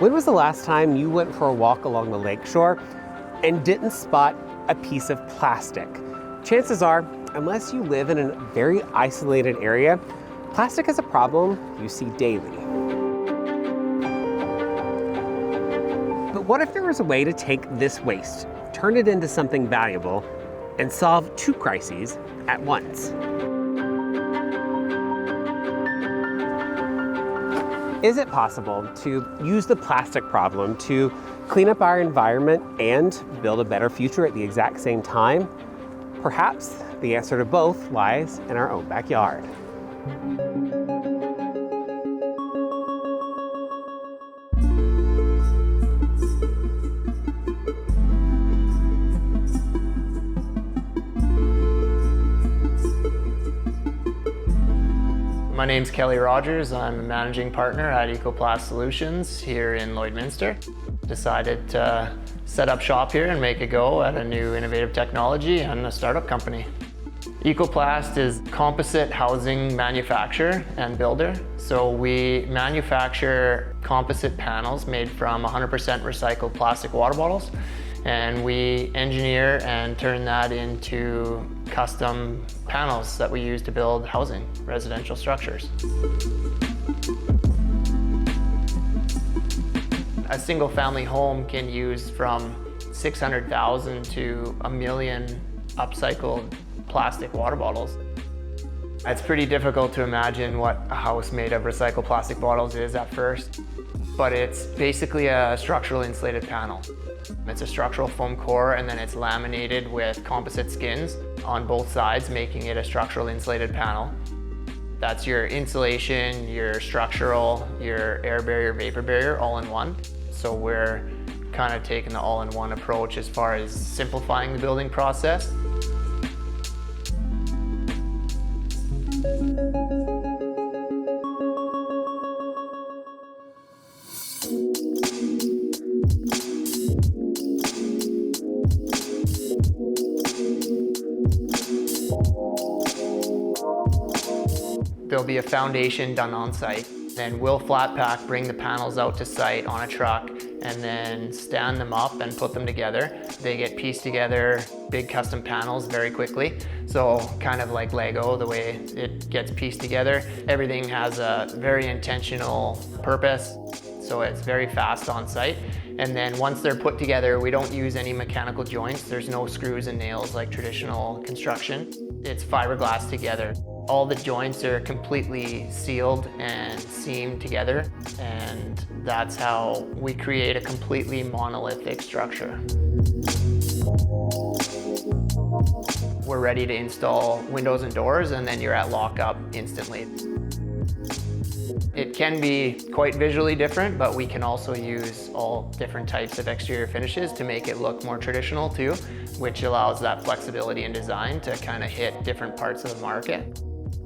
When was the last time you went for a walk along the lakeshore and didn't spot a piece of plastic? Chances are, unless you live in a very isolated area, plastic is a problem you see daily. But what if there was a way to take this waste, turn it into something valuable, and solve two crises at once? Is it possible to use the plastic problem to clean up our environment and build a better future at the exact same time? Perhaps the answer to both lies in our own backyard. My name's Kelly Rogers. I'm a managing partner at Ecoplast Solutions here in Lloydminster. Decided to set up shop here and make a go at a new innovative technology and a startup company. Ecoplast is composite housing manufacturer and builder. So we manufacture composite panels made from 100% recycled plastic water bottles, and we engineer and turn that into custom panels that we use to build housing, residential structures. A single family home can use from 600,000 to 1 million upcycled plastic water bottles. It's pretty difficult to imagine what a house made of recycled plastic bottles is at first, but it's basically a structural insulated panel. It's a structural foam core, and then it's laminated with composite skins on both sides, making it a structural insulated panel. That's your insulation, your structural, your air barrier, vapor barrier, all in one. So we're kind of taking the all-in-one approach as far as simplifying the building process. There'll be a foundation done on site. Then we'll flat pack, bring the panels out to site on a truck, and then stand them up and put them together. They get pieced together, big custom panels very quickly. So kind of like Lego, the way it gets pieced together. Everything has a very intentional purpose, so it's very fast on site. And then once they're put together, we don't use any mechanical joints. There's no screws and nails like traditional construction. It's fiberglass together. All the joints are completely sealed and seamed together, and that's how we create a completely monolithic structure. We're ready to install windows and doors, and then you're at lockup instantly. It can be quite visually different, but we can also use all different types of exterior finishes to make it look more traditional too, which allows that flexibility in design to kind of hit different parts of the market.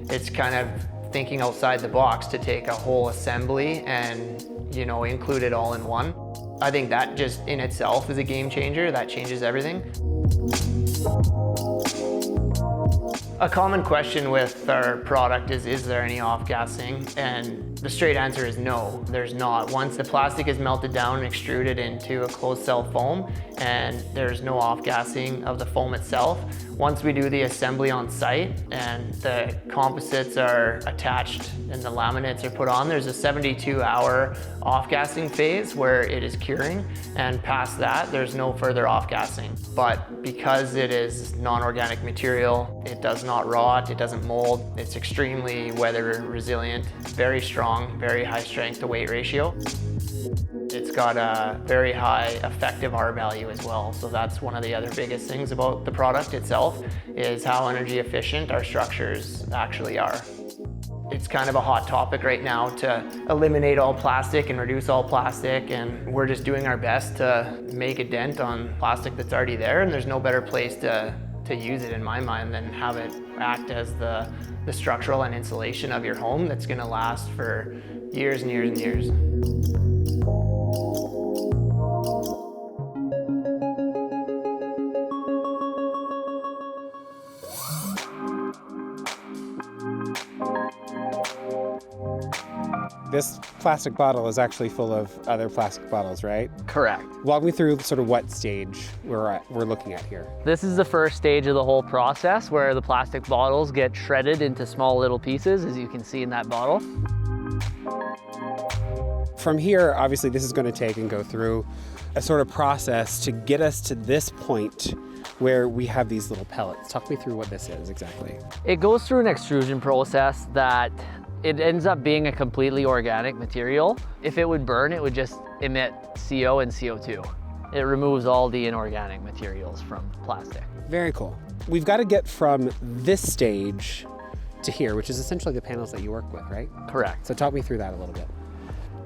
It's kind of thinking outside the box to take a whole assembly and, include it all in one. I think that just in itself is a game changer. That changes everything. A common question with our product is there any off-gassing? And the straight answer is no, there's not. Once the plastic is melted down and extruded into a closed cell foam, and there's no off-gassing of the foam itself. Once we do the assembly on site and the composites are attached and the laminates are put on, there's a 72-hour off-gassing phase where it is curing, and past that, there's no further off-gassing. But because it is non-organic material, it does not rot, it doesn't mold, it's extremely weather resilient, very strong, very high strength to weight ratio. It's got a very high effective R value as well. So that's one of the other biggest things about the product itself, is how energy efficient our structures actually are. It's kind of a hot topic right now to eliminate all plastic and reduce all plastic, and we're just doing our best to make a dent on plastic that's already there, and there's no better place to use it in my mind than have it act as the structural and insulation of your home that's going to last for years and years and years. This plastic bottle is actually full of other plastic bottles, right? Correct. Walk me through sort of what stage we're looking at here. This is the first stage of the whole process where the plastic bottles get shredded into small little pieces, as you can see in that bottle. From here, obviously, this is going to take and go through a sort of process to get us to this point where we have these little pellets. Talk me through what this is exactly. It goes through an extrusion process that it ends up being a completely organic material. If it would burn, it would just emit CO and CO2. It removes all the inorganic materials from plastic. Very cool. We've got to get from this stage to here, which is essentially the panels that you work with, right? Correct. So talk me through that a little bit.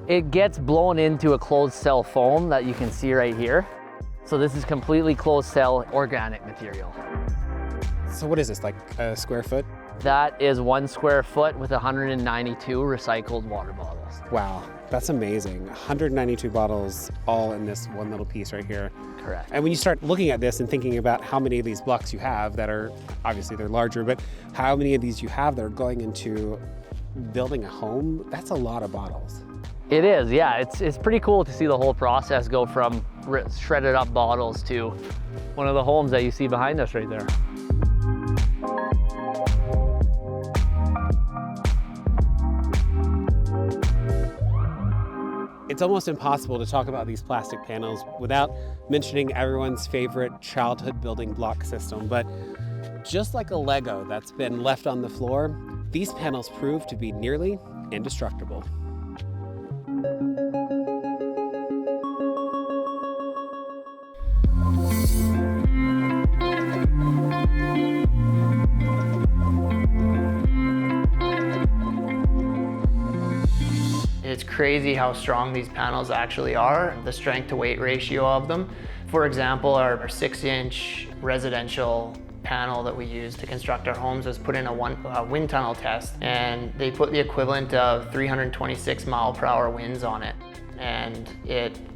It gets blown into a closed cell foam that you can see right here. So this is completely closed cell organic material. So what is this, like a square foot? That is 1 square foot with 192 recycled water bottles. Wow, that's amazing. 192 bottles all in this one little piece right here. Correct. And when you start looking at this and thinking about how many of these blocks you have that are, obviously they're larger, but how many of these you have that are going into building a home, that's a lot of bottles. It is, yeah. It's pretty cool to see the whole process go from shredded up bottles to one of the homes that you see behind us right there. It's almost impossible to talk about these plastic panels without mentioning everyone's favorite childhood building block system, but just like a Lego that's been left on the floor, these panels prove to be nearly indestructible. It's crazy how strong these panels actually are, the strength to weight ratio of them. For example, our 6-inch residential panel that we use to construct our homes was put in a wind tunnel test, and they put the equivalent of 326 mile-per-hour winds on it, and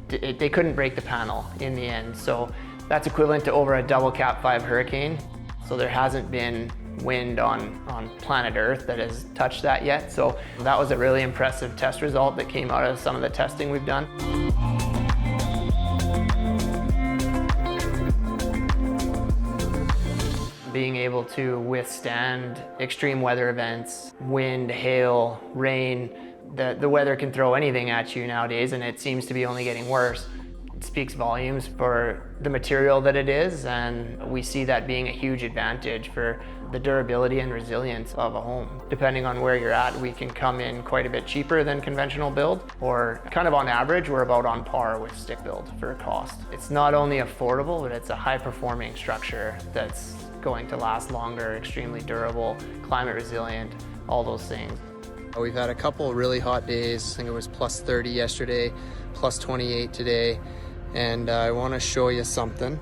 they couldn't break the panel in the end. So that's equivalent to over a double Cat 5 hurricane. So there hasn't been wind on planet Earth that has touched that yet. So that was a really impressive test result that came out of some of the testing we've done. Being able to withstand extreme weather events, wind, hail, rain, the weather can throw anything at you nowadays, and it seems to be only getting worse. It speaks volumes for the material that it is, and we see that being a huge advantage for the durability and resilience of a home. Depending on where you're at, we can come in quite a bit cheaper than conventional build, or kind of on average, we're about on par with stick build for cost. It's not only affordable, but it's a high performing structure that's going to last longer, extremely durable, climate resilient, all those things. We've had a couple really hot days. I think it was plus 30 yesterday, plus 28 today. And I want to show you something.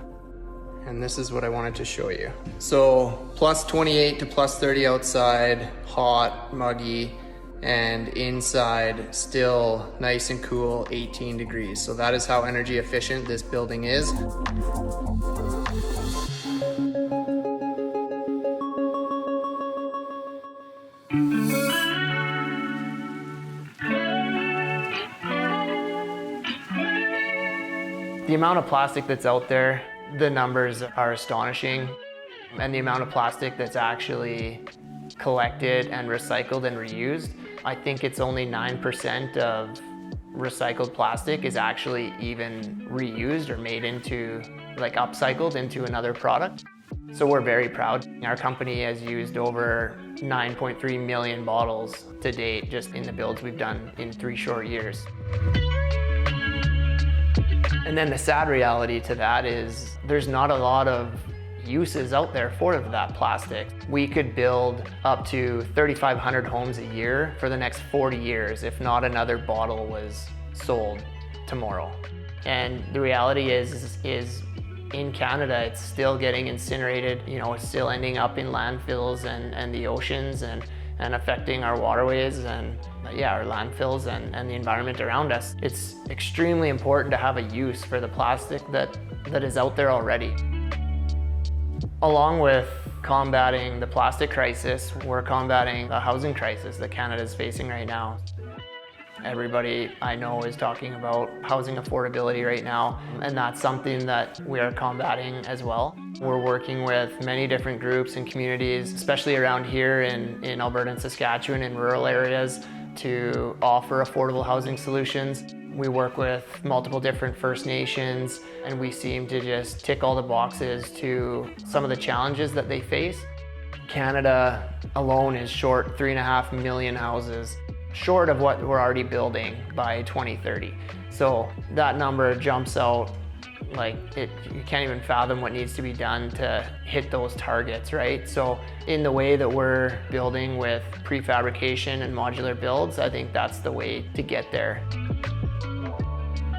And this is what I wanted to show you. So plus 28 to plus 30 outside, hot, muggy, and inside still nice and cool, 18 degrees. So that is how energy efficient this building is. The amount of plastic that's out there, the numbers are astonishing. And the amount of plastic that's actually collected and recycled and reused, I think it's only 9% of recycled plastic is actually even reused or made into, like upcycled into another product. So we're very proud. Our company has used over 9.3 million bottles to date just in the builds we've done in 3 short years. And then the sad reality to that is there's not a lot of uses out there for that plastic. We could build up to 3,500 homes a year for the next 40 years if not another bottle was sold tomorrow. And the reality is in Canada, it's still getting incinerated, it's still ending up in landfills and the oceans and affecting our waterways and our landfills and the environment around us. It's extremely important to have a use for the plastic that is out there already. Along with combating the plastic crisis, we're combating the housing crisis that Canada is facing right now. Everybody I know is talking about housing affordability right now, and that's something that we are combating as well. We're working with many different groups and communities, especially around here in Alberta and Saskatchewan in rural areas, to offer affordable housing solutions. We work with multiple different First Nations, and we seem to just tick all the boxes to some of the challenges that they face. Canada alone is short 3.5 million houses, short of what we're already building by 2030. So that number jumps out like you can't even fathom what needs to be done to hit those targets, right? So in the way that we're building with prefabrication and modular builds, I think that's the way to get there.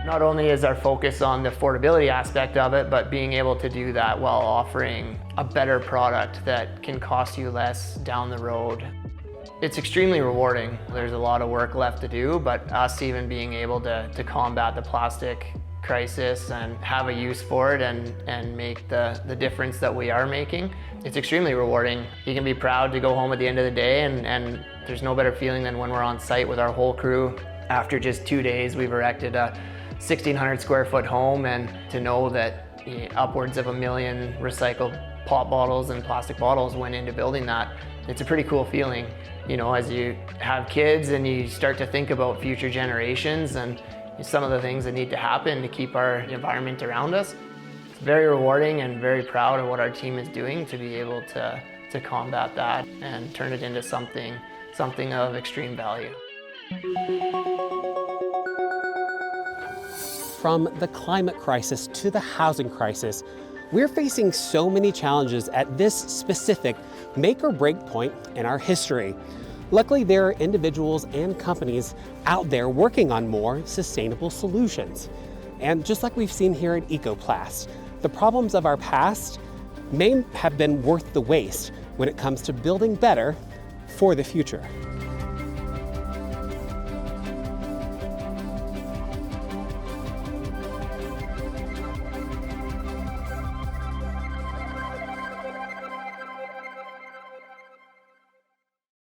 Not only is our focus on the affordability aspect of it, but being able to do that while offering a better product that can cost you less down the road. It's extremely rewarding. There's a lot of work left to do, but us even being able to combat the plastic crisis and have a use for it and make the difference that we are making, it's extremely rewarding. You can be proud to go home at the end of the day, and there's no better feeling than when we're on site with our whole crew. After just 2 days, we've erected a 1,600 square foot home, and to know that upwards of 1 million recycled pop bottles and plastic bottles went into building that, it's a pretty cool feeling. You know, as you have kids and you start to think about future generations and some of the things that need to happen to keep our environment around us. It's very rewarding and very proud of what our team is doing to be able to combat that and turn it into something of extreme value. From the climate crisis to the housing crisis, we're facing so many challenges at this specific make or break point in our history. Luckily, there are individuals and companies out there working on more sustainable solutions. And just like we've seen here at Ecoplast, the problems of our past may have been worth the waste when it comes to building better for the future.